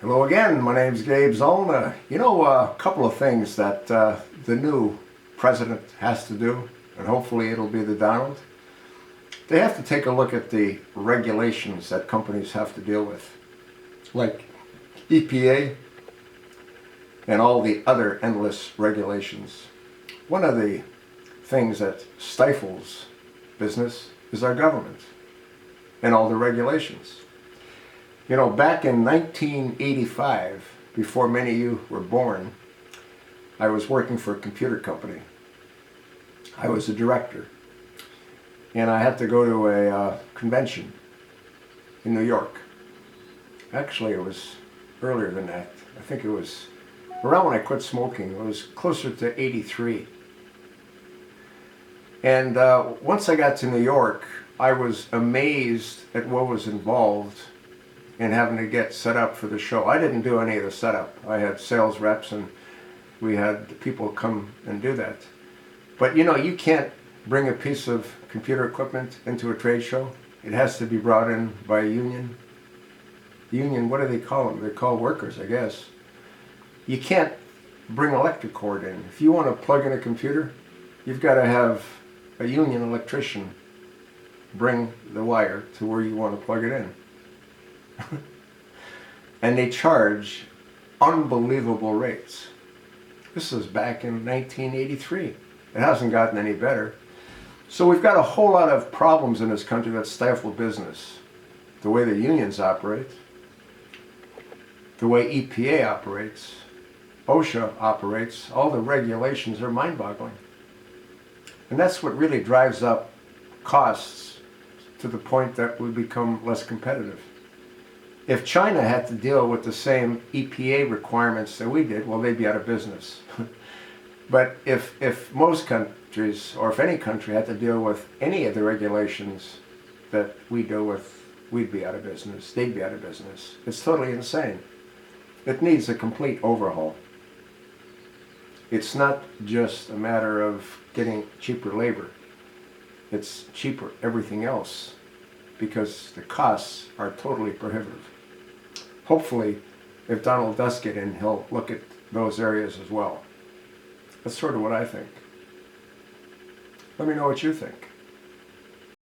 Hello again, my name's Gabe Zollner. You know, a couple of things that the new president has to do, and hopefully it'll be the Donald. They have to take a look at the regulations that companies have to deal with, like EPA and all the other endless regulations. One of the things that stifles business is our government and all the regulations. You know, back in 1985, before many of you were born, I was working for a computer company. I was a director, and I had to go to a convention in New York. Actually, it was earlier than that. I think it was around when I quit smoking. It was closer to 83. And once I got to New York, I was amazed at what was involved in having to get set up for the show. I didn't do any of the setup. I had sales reps and we had people come and do that. But you know, you can't bring a piece of computer equipment into a trade show. It has to be brought in by a union. Union, what do they call them? They're called workers, I guess. You can't bring electric cord in. If you want to plug in a computer, you've got to have a union electrician bring the wire to where you want to plug it in. And they charge unbelievable rates. This was back in 1983. It hasn't gotten any better. So we've got a whole lot of problems in this country that stifle business. The way the unions operate, the way EPA operates, OSHA operates, all the regulations are mind-boggling. And that's what really drives up costs to the point that we become less competitive. If China had to deal with the same EPA requirements that we did, well, they'd be out of business. But if most countries, or if any country had to deal with any of the regulations that we deal with, we'd be out of business. They'd be out of business. It's totally insane. It needs a complete overhaul. It's not just a matter of getting cheaper labor. It's cheaper everything else because the costs are totally prohibitive. Hopefully, if Donald does get in, he'll look at those areas as well. That's sort of what I think. Let me know what you think.